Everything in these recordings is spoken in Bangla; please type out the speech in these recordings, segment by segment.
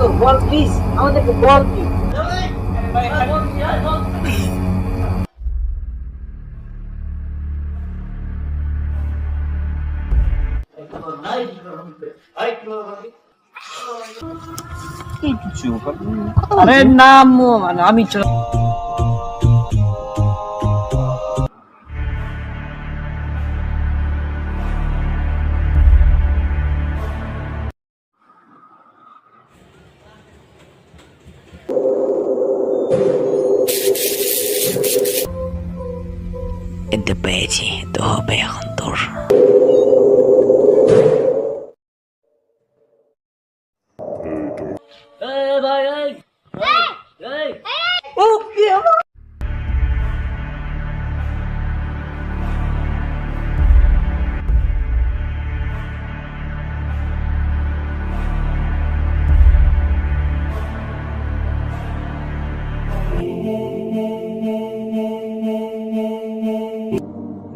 তোর বল প্লিজ, আমাদেরকে বল প্লিজ। আরে নাম মানে আমি এতে পেয়েছি তো হবে এখন তোর। ভাই এই এই ও কি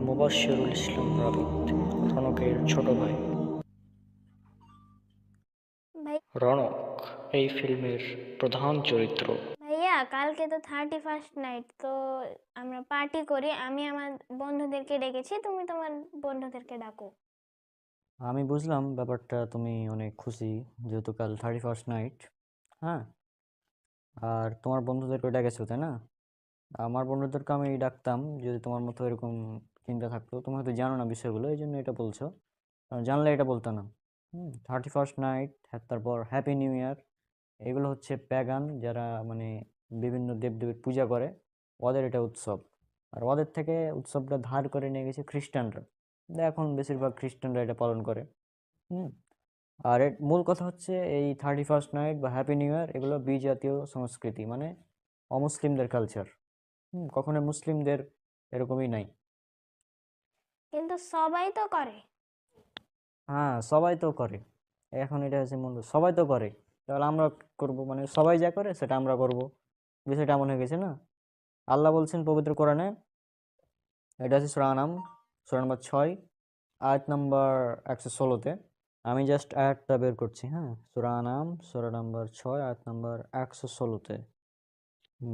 মুবাশ্শিরুল ইসলাম রাবিত, রণকের ছোট ভাই। ভাই রণক এই ফিল্মের প্রধান চরিত্র। ভাইয়া, কালকে তো 31st নাইট, তো আমরা পার্টি করি। আমি আমার বন্ধুদেরকে ডেকেছি, তুমি তোমার বন্ধুদেরকে ডাকো। আমি বুঝলাম ব্যাপারটা, তুমি অনেক খুশি যেহেতু কাল 31st নাইট। হ্যাঁ, আর তোমার বন্ধুদেরকে ডেকেছো তাই না? আমার বন্ধুদেরকে আমি ডাকতাম যদি তোমার মতো এরকম চিন্তা থাকতো। তুমি হয়তো জানো না বিষয়গুলো, এই জন্য এটা বলছো। জানলে এটা বলতো না। 31st নাইট, তারপর হ্যাপি নিউ ইয়ার, এগুলো হচ্ছে প্যাগান, যারা মানে বিভিন্ন দেবদেবীর পূজা করে, ওদের এটা উৎসব। আর ওদের থেকে উৎসবটা ধার করে নিয়ে গেছে খ্রিস্টানরা। এখন বেশিরভাগ খ্রিস্টানরা এটা পালন করে। হুম আর এর মূল কথা হচ্ছে এই 31st নাইট বা হ্যাপি নিউ ইয়ার, এগুলো বিজাতীয় সংস্কৃতি, মানে অমুসলিমদের কালচার। কখনো মুসলিমদের এরকমই নাই। কিন্তু সবাই তো করে। হ্যাঁ, সবাই তো করে। এখন এটা হচ্ছে মূল, সবাই তো করে, তাহলে আমরা করব, মানে সবাই যা করে সেটা আমরা করব। বিষয়টা এমন হয়ে গেছে না? আল্লাহ বলছেন পবিত্র কোরআনে, এটা আছে সূরা আনাম, সূরা নম্বর 6, আয়াত নম্বর 116-তে। আমি জাস্ট আয়াতটা বের করছি। হ্যাঁ, সূরা আনাম, সূরা নম্বর 6, আয়াত নম্বর 116-তে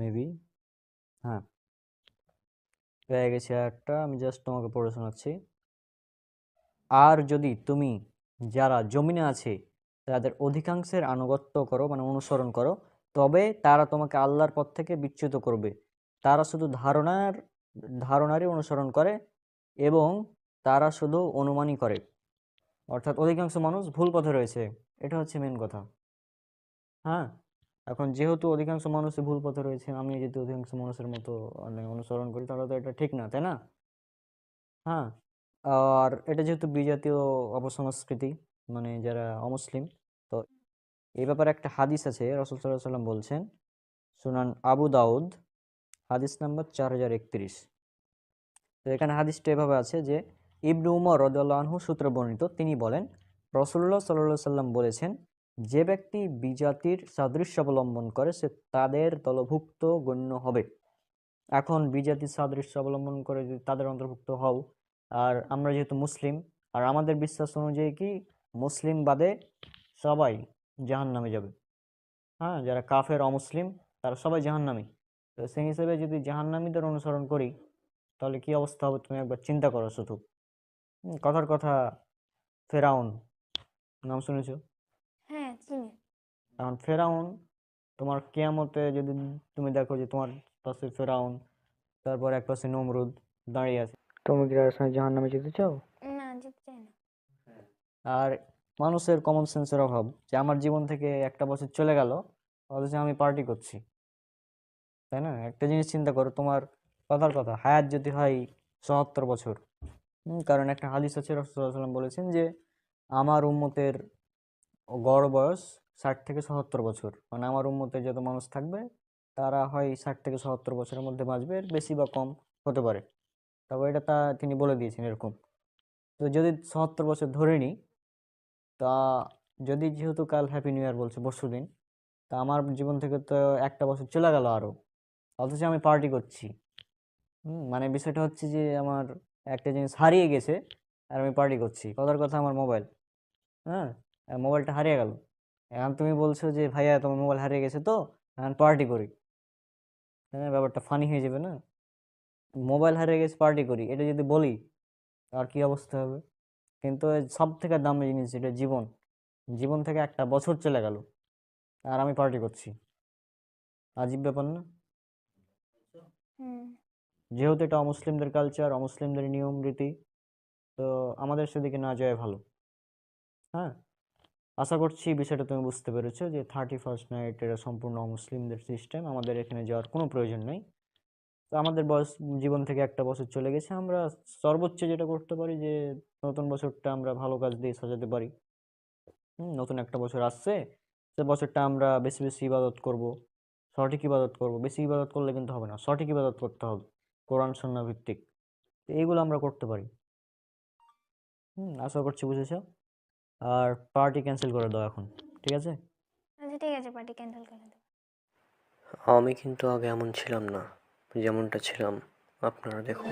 মেবি। হ্যাঁ, পেয়ে গেছি আয়াতটা, আমি জাস্ট তোমাকে পড়ে শোনাচ্ছি। আর যদি তুমি যারা জমিনে আছে তাদের অধিকাংশের আনুগত্য করো, মানে অনুসরণ করো, তবে তারা তোমাকে আল্লাহর পথ থেকে বিচ্যুত করবে। তারা শুধু ধারণারই অনুসরণ করে এবং তারা শুধু অনুমানই করে। অর্থাৎ অধিকাংশ মানুষ ভুল পথে রয়েছে, এটা হচ্ছে মেন কথা। হ্যাঁ, এখন যেহেতু অধিকাংশ মানুষই ভুল পথে রয়েছে, আমি যদি অধিকাংশ মানুষের মতো মানে অনুসরণ করি, তাহলে তো এটা ঠিক না, তাই না? হ্যাঁ, আর এটা যেহেতু বিজাতীয় অপসংস্কৃতি, মানে যারা অমুসলিম, তো এই ব্যাপারে একটা হাদিস আছে, রাসূল সাল্লাল্লাহু আলাইহি ওয়াসাল্লাম বলছেন, সুনান আবু দাউদ, হাদিস নাম্বার 4031। তো এখানে হাদিসটা এভাবে আছে যে, ইবনু উমর রাদিয়াল্লাহু আনহু সূত্রে বর্ণিত, তিনি বলেন, রাসূলুল্লাহ সাল্লাল্লাহু আলাইহি ওয়াসাল্লাম বলেছেন, যে ব্যক্তি বিজাতির সাদৃশ্য অবলম্বন করে সে তাদের দলভুক্ত গণ্য হবে। এখন বিজাতির সাদৃশ্য অবলম্বন করে যদি তাদের অন্তর্ভুক্ত হও, আর আমরা যেহেতু মুসলিম, আর আমাদের বিশ্বাস অনুযায়ী কি মুসলিম বাদে সবাই জাহান্নামে যাবে। হ্যাঁ, যারা কাফের অমুসলিম তারা সবাই জাহান্নামী। তো সেই হিসেবে যদি জাহান্নামীদের অনুসরণ করি, তাহলে কি অবস্থা হবে তুমি একবার চিন্তা করো শুধু। কথার কথা, ফেরাউন নাম শুনেছো? হ্যাঁ, চিনি। এখন ফেরাউন, তোমার কিয়ামতে যদি তুমি দেখো যে তোমার পাশে ফেরাউন, তারপর এক পাশে নমরুদ দাঁড়িয়ে আছে, তুমি কি তাদের সঙ্গে জাহান্নামে যেতে চাও? না, যেতে চাই না। আর মানুষের কমন সেন্সের অভাব, যে আমার জীবন থেকে একটা বছর চলে গেল অথচ আমি পার্টি করছি, তাই না? একটা জিনিস চিন্তা করো, তোমার কথার কথা হায়াত যদি হয় 74 বছর। কারণ একটা হাদিস আছে, রাসূলুল্লাহ সাল্লাল্লাহু আলাইহি ওয়াসাল্লাম বলেছেন যে আমার উম্মতের গড় বয়স 60 থেকে 77 বছর, মানে আমার উম্মতে যত মানুষ থাকবে তারা হয় 60 থেকে 77 বছরের মধ্যে বাঁচবে, এর বেশি বা কম হতে পারে, তবে এটা তিনি বলে দিয়েছেন এরকম। তো যদি 77 বছর ধরে নিই, তা যদি যেহেতু কাল হ্যাপি নিউ ইয়ার বলছে পরশুদিন, তা আমার জীবন থেকে তো একটা বছর চলে গেল আরো, অথচ আমি পার্টি করছি। মানে বিষয়টা হচ্ছে যে আমার একটা জিনিস হারিয়ে গেছে আর আমি পার্টি করছি। কথার কথা, আমার মোবাইল। হ্যাঁ, মোবাইলটা হারিয়ে গেল, এখন তুমি বলছো যে ভাইয়া তোমার মোবাইল হারিয়ে গেছে তো এখন পার্টি করি, হ্যাঁ ব্যাপারটা ফানি হয়ে যাবে না? মোবাইল হারিয়ে গেছে পার্টি করি এটা যদি বলি আর কি অবস্থা হবে? কিন্তু সব থেকে দামি জিনিস এটা জীবন, জীবন থেকে একটা বছর চলে গেল আর আমি পার্টি করছি, আজীব ব্যাপার না? হুম। যেহেতু এটা অমুসলিমদের কালচার, অমুসলিমদের নিয়ম রীতি, তো আমাদের সেদিকে না যাওয়াই ভালো। হ্যাঁ, আশা করছি বিষয়টা তুমি বুঝতে পেরেছো যে 31st নাইট এটা সম্পূর্ণ অমুসলিমদের সিস্টেম, আমাদের এখানে যাওয়ার কোনো প্রয়োজন নেই। তো আমাদের বয়স জীবন থেকে একটা বছর চলে গেছে, আমরা সর্বোচ্চ যেটা করতে পারি যে নতুন বছরটা আমরা ভালো কাজ দিয়ে সাজাতে পারি। নতুন একটা বছর আসছে, সে বছরটা আমরা বেশি বেশি ইবাদত করব, সঠিক ইবাদত করব। বেশি ইবাদত করলে কিন্তু হবে না, সঠিক ইবাদত করতে হবে, কোরআন সুন্নাহ ভিত্তিক। তো এইগুলো আমরা করতে পারি। আশা করছি বুঝেছো। আর পার্টি ক্যান্সেল করে দাও এখন, ঠিক আছে? আচ্ছা ঠিক আছে, পার্টি ক্যান্সেল করে দেবো। আমি কিন্তু আগে এমন ছিলাম না, যেমনটা ছিলাম আপনারা দেখুন।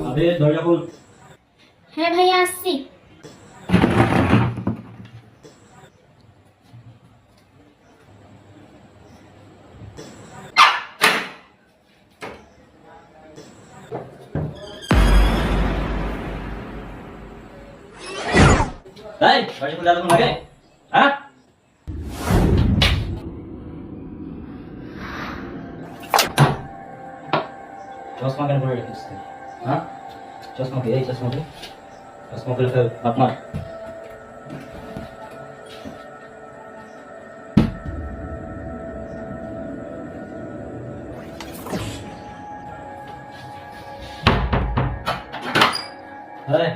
আরে দরজা খোল। হ্যাঁ ভাইয়া আসছি। এই দরজা খোল, এতক্ষণ লাগে? হ্যাঁ, চশমা কেন পরে রেখেছিস তুই? হ্যাঁ, চশমা কি? এই চশমা কি? চশমা খুলে ফেল, বাপ মার। এই,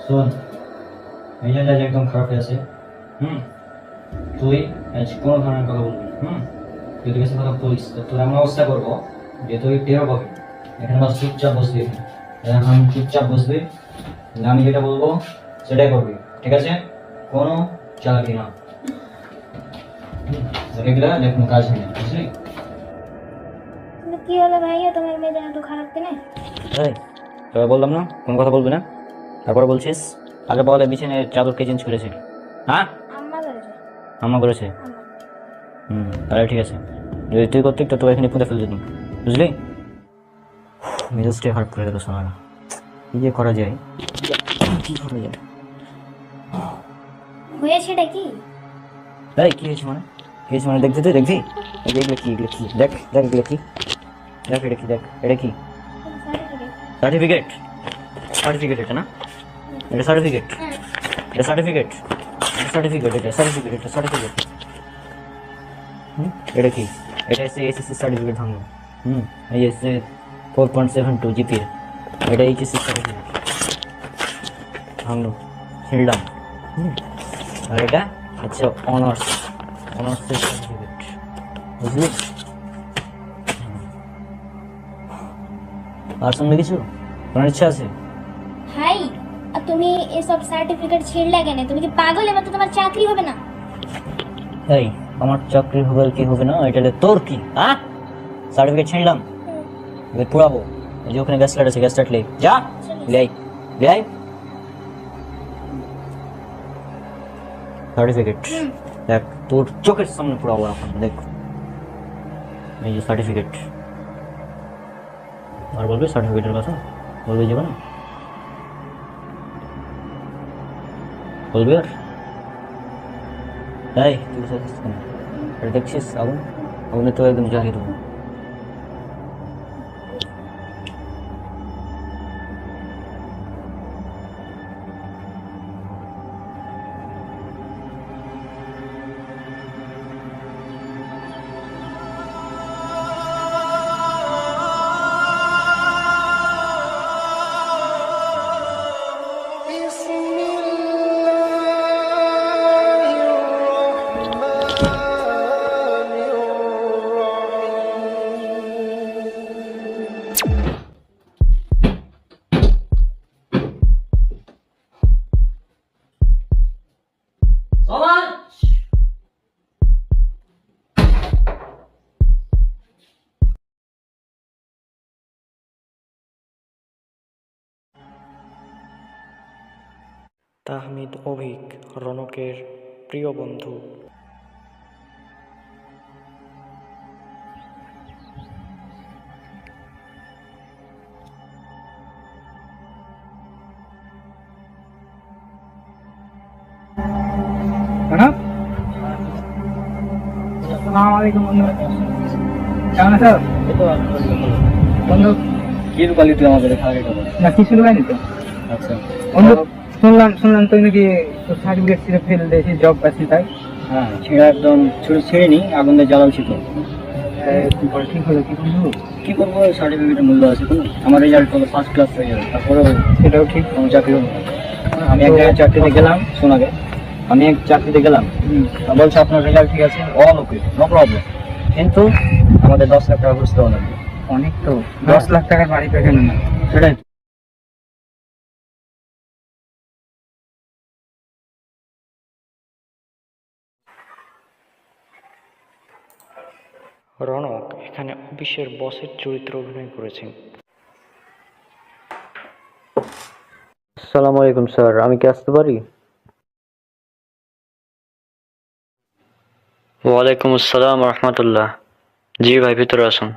শোন, মেজাজ আজ একদম খারাপ হয়ে আছে। তুই আজ কোনো ধরনের কথা বলবি না। তুই তোর কাছে কথা বলিস তো তোর এমন অবস্থা করবো যে তুই টের পাবি। এখানে বাস চুপচাপ বসবি, এখন চুপচাপ বসবি, আমি যেটা বলবো সেটাই করবি, ঠিক আছে? কোনো চালাকি না। এগুলা যে কোনো কাজ নেই, বুঝলি? কিন্তু কি হলো ভাইয়া, তোমার মেজাজ এত খারাপ কেন? এই তোরা বললাম না কোনো কথা বলবি না, তারপরে বলছিস। আগে বলে বিছানায় চাদর কে চেঞ্জ করেছে? হ্যাঁ, আম্মা করেছে। আম্মা করেছে। তাহলে ঠিক আছে, যদি তুই করতিস তো তোর এখানে পুঁতে ফেলে দিতাম, বুঝলি? মেজাজটাই খারাপ করে দিল সোনারা। কি যে করা যায়, কি করা যায়? হয়েছেটা কি? এই কি হয়েছে মানে? কি হয়েছে মানে? দেখবি তুই, দেখবি? এগুলো কি, এগুলো কি? দেখ দেখ, এগুলো কি? দেখ এটা কি, দেখ এটা কি? সার্টিফিকেট। সার্টিফিকেট এটা না? এটা সার্টিফিকেট, এটা সার্টিফিকেট, এটা সার্টিফিকেট, এটা সার্টিফিকেট, এটা সার্টিফিকেট। এটা কি? এটা এসে এসএসসি সার্টিফিকেট ভাঙলো। এই এসে 4.72 জিপি, এটা এইচএসসি সার্টিফিকেট ভাঙলো, ছিললাম। আর এটা হচ্ছে অনার্স, অনার্সের সার্টিফিকেট, বুঝলি? আর সঙ্গে কিছু তোমার ইচ্ছা আছে? ভাই, আর তুমি এসব সার্টিফিকেট ছিঁড়লা কেন? তুমি কি পাগল? এবার তো তোমার চাকরি হবে না। এই আমার চাকরি হবে কি হবে না এটা তোর কি? হ্যাঁ, সার্টিফিকেট ছিঁড়লাম, এবার পুরাবো। এই যে ওখানে গ্যাস লাইট আছে, গ্যাস লাইট লে যা, লেই লেই সার্টিফিকেট। দেখ তোর চোখের সামনে পুরাবো এখন, দেখ এই যে সার্টিফিকেট। আর বলবি সার্টিফিকেটের কথা? বলবি যাবে না? বলবি আর? এই তুই এটা দেখছিস আগুন? আগুনে তো একদম জ্বালিয়ে দেবো। তাহমিদ অভিক, রনকের প্রিয় বন্ধু। আসসালামাইকুম বন্ধু, কেমন আছো? বন্ধু কি লুকালি তুই আমাদের খাওয়া খাবার? না কিছু লুকাইনি তো। আচ্ছা বন্ধু শুনলাম তুই নাকি সার্টিফিকেট ছিল ফেল দিয়েছি, জব পাচ্ছি, তাই? হ্যাঁ, ছেঁড়া একদম ছেড়ে নি, আগুন দিয়ে জ্বালাচ্ছি তো। ঠিক হলো কি বন্ধু? কি করবো, সার্টিফিকেটের মূল্য আছে তো। আমার রেজাল্ট হলো ফার্স্ট ক্লাস হয়ে যাবে, তারপরেও সেটাও ঠিক। কোনো চাকরি হলো না। আমি এক জায়গায় চাকরিতে গেলাম, শোন আগে, আমি এক চাকরিতে গেলাম, বলছে আপনার রেজাল্ট ঠিক আছে, অল ওকে, নো প্রবলেম, কিন্তু আমাদের 10 লাখ টাকা ঘুষ দেওয়া লাগবে। অনেক তো, 10 লাখ টাকার বাড়ি পেয়ে না। সেটাই তো। রনক এখানে অফিসের বসের চরিত্র অভিনয় করেছেন। আসসালামু আলাইকুম স্যার, আমি কি আসতে পারি? ওয়ালাইকুম আসসালাম রহমতুল্লাহ। জি ভাই, ভিতরে আসুন।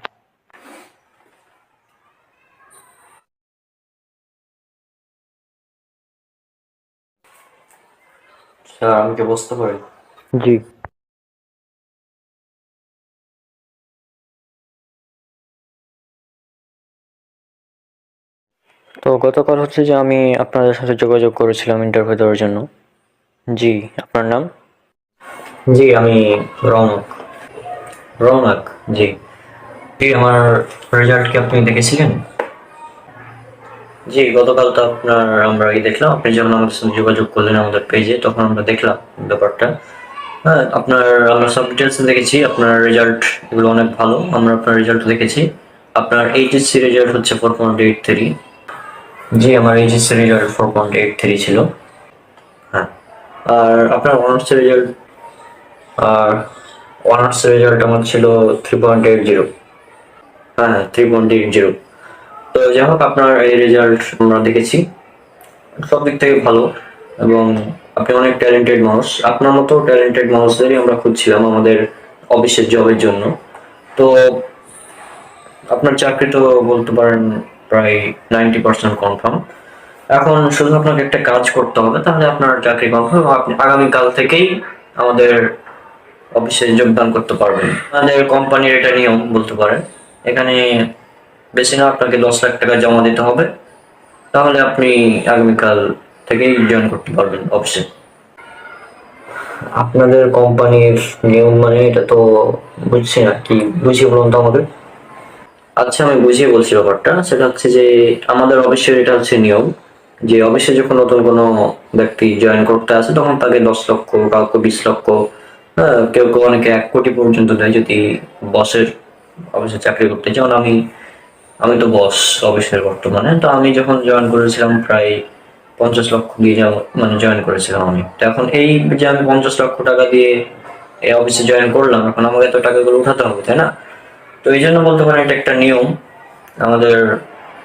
স্যার আমি কি বসতে পারি? জি। তো গতকাল হচ্ছে যে আমি আপনাদের সাথে যোগাযোগ করেছিলাম ইন্টারভিউ দেওয়ার জন্য। জি, আপনার নাম? জি আমি রৌনক। রৌনক, জি। জি, আমার রেজাল্ট কি আপনি দেখেছিলেন? জি, গতকাল তো আমরা দেখলাম, আপনি যখন আমাদের সাথে যোগাযোগ করলেন আমাদের পেজে, তখন আমরা দেখলাম ব্যাপারটা। হ্যাঁ, আমরা সব ডিটেলস দেখেছি, আপনার রেজাল্ট এগুলো অনেক ভালো, আমরা আপনার রেজাল্ট দেখেছি। আপনার এইচএসসি রেজাল্ট হচ্ছে 4.83। জি, আমার এইচএসসি রেজাল্ট 4.83 ছিল। হ্যাঁ, আর আপনার আর অনার্স রেজাল্ট আমার ছিল 3.80। হ্যাঁ, 3.80। তো যাই হোক, আপনার এই রেজাল্ট আমরা দেখেছি, সব দিক থেকে ভালো, এবং আপনি অনেক ট্যালেন্টেড মানুষ। আপনার মতো ট্যালেন্টেড মানুষদেরই আমরা খুঁজছিলাম আমাদের অফিসের জবের জন্য। তো আপনার চাকরি তো বলতে পারেন প্রায় 90% কনফার্ম। এখন শুধু আপনাকে একটা কাজ করতে হবে, তাহলে আপনার চাকরি কনফার্ম, আপনি আগামীকাল থেকেই আমাদের অফিসে যোগদান করতে পারবেন। আমাদের কোম্পানির এটা নিয়ম বলতে পারেন, এখানে বেশি না, আপনাকে 10 লাখ টাকা জমা দিতে হবে, তাহলে আপনি আগামীকাল থেকেই জয়েন করতে পারবেন অফিসে। আপনাদের কোম্পানির নিয়ম মানে এটা তো বুঝছি না, কি বুঝিয়ে বলুন তো আমাকে। আচ্ছা, আমি বুঝিয়ে বলছি ব্যাপারটা। সেটা হচ্ছে যে আমাদের অফিসের এটা হচ্ছে নিয়ম, যে অফিসে যখন নতুন কোনো ব্যক্তি জয়েন করতে আসে, তখন তাকে 10 লক্ষ, কাউকে 20 লক্ষ, হ্যাঁ, কেউ কেউ অনেকে 1 কোটি পর্যন্ত দেয় যদি বসের অফিসে চাকরি করতে। যেমন আমি তো বস অফিসের বর্তমানে, তো আমি যখন জয়েন করেছিলাম প্রায় 50 লক্ষ দিয়ে মানে জয়েন করেছিলাম আমি। তো এখন এই যে আমি 50 লক্ষ টাকা দিয়ে এই অফিসে জয়েন করলাম, এখন আমাকে তো টাকাগুলো উঠাতে হবে, তাই না? তো এই জন্য বলতে পারেন এটা একটা নিয়ম আমাদের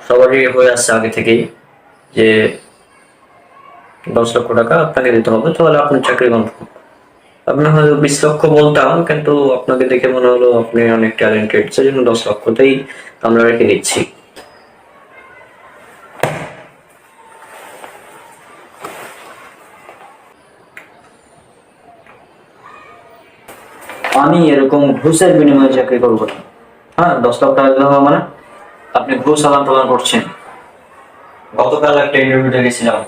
সবারই হয়ে আসছে আগে থেকেই, যে 10 লক্ষ টাকা আপনাকে দিতে হবে, তাহলে আপনার চাকরি কনফার্ম। আপনি হয়তো 20 লক্ষ বলতাম, কিন্তু আপনাকে দেখে মনে হলো আপনি অনেক ট্যালেন্টেড, সেজন্য 10 লক্ষতেই আমরা রেখে দিচ্ছি। আমি এরকম ঘুষের বিনিময়ে চাকরি করবো না। হ্যাঁ, 10 লাখ টাকা দিতে হবে মানে আপনি ঘুষ আদান প্রদান করছেন। গতকাল একটা ইন্টারভিউতে গেছিলাম,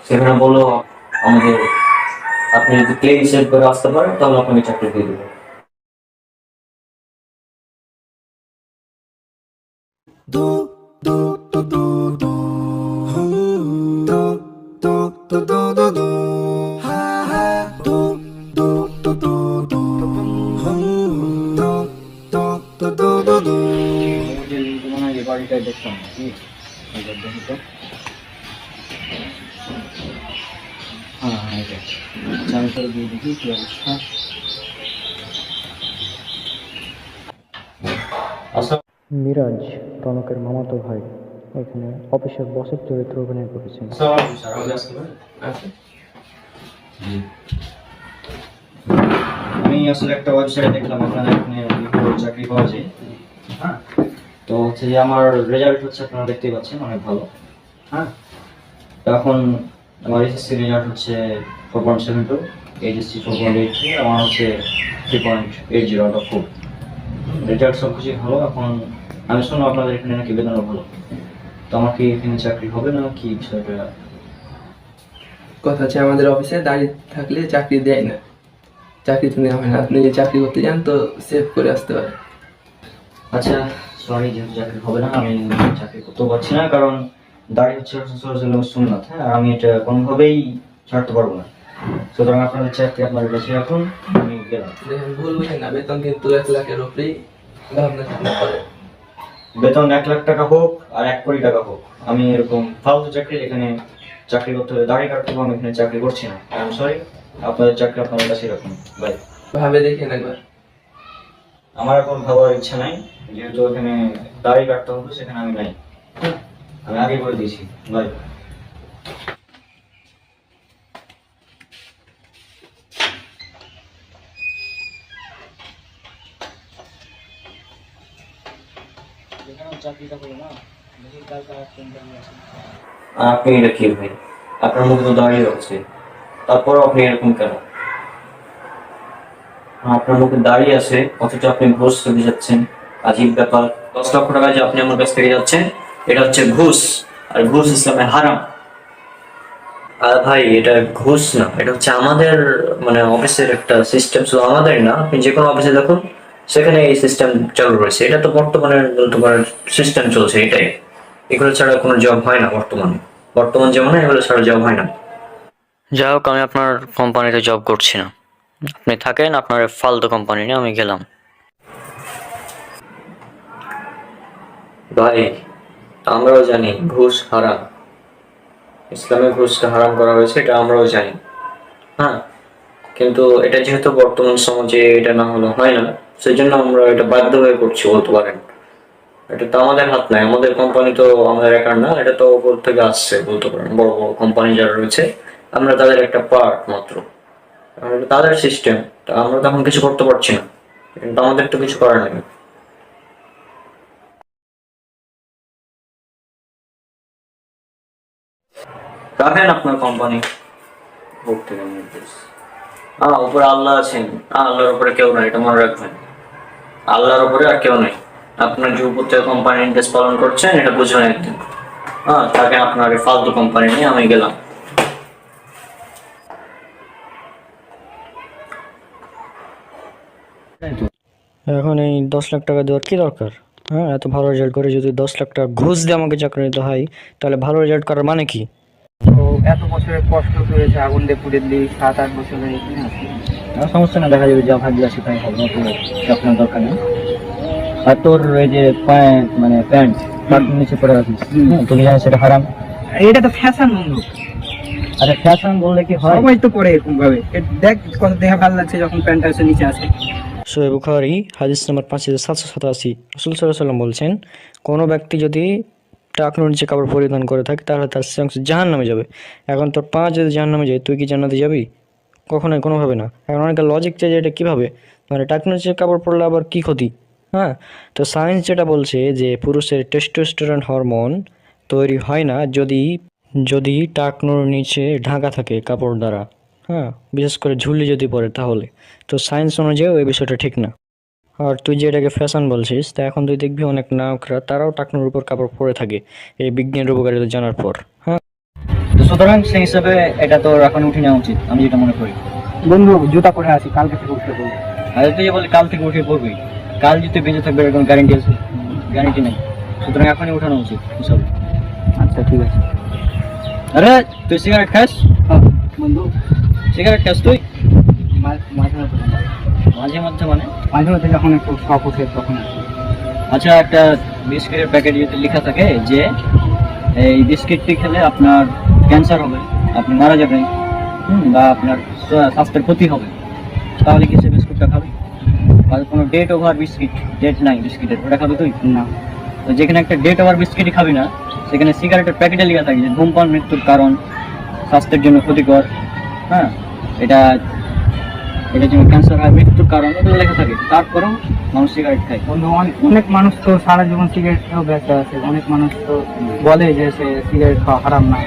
সেখানে বললো আমাদের আপনি যদি ক্লেম সেট করে আসতে পারেন, তাহলে আপনাকে চাকরি দিয়ে দেবো। দেখলাম কি মিরাজ, রনকের মামাতো ভাই। এখানে অফিসের বসের চরিত্র অভিনয় করেছেন। আমি আসলে একটা ওয়েবসাইটে দেখলাম আপনাদের এখানে চাকরি পাওয়া যায়। হ্যাঁ, তো হচ্ছে যে আমার রেজাল্ট হচ্ছে আপনারা দেখতেই পাচ্ছেন অনেক ভালো। হ্যাঁ, তো এখন আমার এসএসসি রেজাল্ট হচ্ছে 4.72, এইচএসসি 4.83, আমার হচ্ছে 3.80 আউট অফ 4। রেজাল্ট সব কিছুই ভালো। এখন আমি শুনলাম আপনাদের এখানে নাকি বেতনও ভালো, তো আমার কি এখানে চাকরি হবে না কি বিষয়টা? কথা হচ্ছে আমাদের অফিসে দাঁড়িয়ে থাকলে চাকরি দেয় না, চাকরি তো নেওয়া হয় না। আপনি যদি চাকরি করতে যান তো সেভ করে আসতে পারেন। আচ্ছা, সরি, যেহেতু চাকরি হবে না আমি চাকরি করতেও পারছি না, কারণ দাঁড়িয়ে হচ্ছে সুন্নাত। হ্যাঁ, আর আমি এটা কোনোভাবেই ছাড়তে পারবো না। সুতরাং আপনাদের চাকরি আপনার কাছে রাখুন, আমি গেলাম। দেখেন, ভুল বুঝেন না, বেতন কিন্তু 1 লাখের উপরেই ভাবনা চিন্তা করে। বেতন 1 লাখ টাকা হোক আর 1 কোটি টাকা হোক, আমি এরকম ফালতু চাকরি এখানে চাকরি করতে হবে, দাঁড়িয়ে কাটতে হবে, আমি এখানে চাকরি করছি না। আই এম সরি, আপনাদের চাকরি আপনাদের কাছে রাখুন। বাই। ভাবে দেখেন একবার। আমার এখন ভাবার ইচ্ছা নাই, যেহেতু এখানে দাঁড়িয়ে কাটতে হবে, সেখানে আমি নাই। হ্যাঁ, আমি আগে করে দিয়েছি। বাই। আপনি এটা কি ভাই? আপনার মুখে তো দাঁড়িয়ে আছে, তারপরও আপনি এরকম কেন? আপনার মুখে দাঁড়িয়ে আছে অথচ আপনি ঘুষ খেতে যাচ্ছেন, আজীব ব্যাপার। 10 লক্ষ টাকা যে আপনি আমার কাছ থেকে যাচ্ছেন, এটা হচ্ছে ঘুষ, আর ঘুষ ইসলামে হারাম। আর ভাই, এটা ঘুষ না, এটা হচ্ছে আমাদের মানে অফিসের একটা সিস্টেম। শুধু আমাদের না, আপনি যে কোনো অফিসে দেখুন সেখানে এই সিস্টেম চালু রয়েছে। এটা তো বর্তমানের তোমার সিস্টেম চলছে, এটাই। এগুলো ছাড়া কোনো জব হয় না বর্তমান যেমন এগুলো ছাড়া জব হয় না। যাই হোক, আমি আপনার কোম্পানিতে জব করছি না, আপনি থাকেন আপনার ফালতু কোম্পানি নিয়ে, আমি গেলাম। ভাই, আমরাও জানি ঘুষ হারাম, ইসলামে ঘুষটা হারাম করা হয়েছে, এটা আমরাও জানি। হ্যাঁ, কিন্তু এটা যেহেতু বর্তমান সমাজে এটা না হলে হয় না, সেই জন্য আমরা এটা বাধ্য হয়ে করছি বলতে পারেন। এটা তো আমাদের হাত নাই, আমাদের কোম্পানি তো আমাদের একার না, এটা তো উপর থেকে আসছে বলতে পারেন। বড় বড় কোম্পানি যারা রয়েছে, আমরা তাদের একটা পার্ট মাত্র, এটা তাদের সিস্টেম। আমরা তখন কিছু করতে পারছি না, কিন্তু আমাদের তো কিছু করার নেই। রাখেন আপনার কোম্পানি। উপরে আল্লাহ আছেন, আল্লাহর উপরে কেউ নাই, এটা মনে রাখবেন। আল্লাহর উপরে আর কেউ নাই। আপনার যে উপর থেকে কোম্পানি ইন্টারেস্ট পালন করছেন, এটা বুঝবেন একদিন। তাকে আপনার ফালতু কোম্পানি নিয়ে আমি গেলাম। এখন এই 10 লাখ টাকা দেওয়ার কি দরকার? হ্যাঁ, এত ভালো রেজাল্ট করে যদি 10 লাখ টাকা ঘুষ দিয়ে আমাকে চাকরি নিতে হয়, তাহলে ভালো রেজাল্ট করার মানে কি? তো এত বছরের কষ্ট করেছে, আগুন দিয়ে পুড়ে দিলি, 7-8 বছরে সমস্যা না, দেখা যাবে যা ভাগ্য আছে তাই হবে, আপনার দরকার নেই। আর তোর এই যে মানে প্যান্ট নিচে পরে রাখিস, তুমি জানিস সেটা হারাম। এটা তো ফ্যাশন বন্ধু। আরে ফ্যাশন বললে কি হয়? সবাই তো পরে এরকম ভাবে। দেখ কত দেহা ভালো লাগছে যখন প্যান্টটা এসে নিচে আসে। সহিহ বুখারী হাদিস নম্বর 5787, রাসূল সাল্লাল্লাহু আলাইহি ওয়াসাল্লাম বলছেন, কোনো ব্যক্তি যদি টাকনুর নিচে কাপড় পরিধান করে থাকে, তাহলে তার অংশ জাহান্নামে যাবে। এখন তোর পা যদি জাহান্নামে যায়, তুই কি জান্নাতে যাবি? কখনোই, কোনোভাবে না। এখন অনেকে লজিক চাই যে এটা কীভাবে, মানে টাকনুর নিচে কাপড় পরলে আবার কী ক্ষতি? হ্যাঁ, তো সায়েন্স যেটা বলছে যে পুরুষের টেস্টোস্টেরন হরমোন তৈরি হয় না যদি টাকনুর নিচে ঢাকা থাকে কাপড় দ্বারা। হ্যাঁ, বিশেষ করে ঝুলি যদি পরে, তাহলে তো সায়েন্স অনুযায়ী ওই বিষয়টা ঠিক না। আর তুই যে এটাকে ফ্যাশন বলছিস, তা এখন তুই দেখবি অনেক নায়করা তারাও টাকনুর উপর কাপড় পরে থাকে এই বিজ্ঞানের উপকারিতা জানার পর। হ্যাঁ, সুতরাং সেই হিসাবে এটা তো এখন উঠে নেওয়া উচিত, আমি যেটা মনে করি। বন্ধু জুতা পরে আছি, কালকে থেকে উঠতে বলবো। আর তুই যে বলি কাল থেকে উঠে পড়বি, কাল যদি বেঁচে থাকবে এরকম গ্যারান্টি আছে? গ্যারান্টি নেই। সুতরাং এখনই উঠানো উচিত হিসাব। আচ্ছা ঠিক আছে। আরে তুই সিগারেট খাস? বন্ধু সিগারেট খাস তুই? মাঝে মাঝে মাঝে মধ্যে মানে? মাঝে মধ্যে যখন একটু শখ ওঠে তখন। আচ্ছা, একটা বিস্কিটের প্যাকেট যদি লেখা থাকে যে এই বিস্কিটটি খেলে আপনার ক্যান্সার হবে, আপনি মারা যাবেন, বা আপনার স্বাস্থ্যের ক্ষতি হবে, তাহলে কি সে বিস্কুটটা খাবে? আর কোনো ডেট ওভার বিস্কিট, ডেট নাই বিস্কিটের, ওটা খাবি তুই? না। তো যেখানে একটা ডেট ওভার বিস্কিটই খাবি না, সেখানে সিগারেটের প্যাকেটে লেখা থাকে যে ধূমপান মৃত্যুর কারণ, স্বাস্থ্যের জন্য ক্ষতিকর, হ্যাঁ, এটা এটার জন্য ক্যান্সার হয়, মৃত্যুর কারণ, এগুলো লেখা থাকে। তারপরেও মানুষ সিগারেট খায়। বন্ধু অনেক মানুষ তো সারা জীবন সিগারেট খেয়েও ব্যস্ত আছে, অনেক মানুষ তো বলে যে সে সিগারেট খাওয়া হারাম না,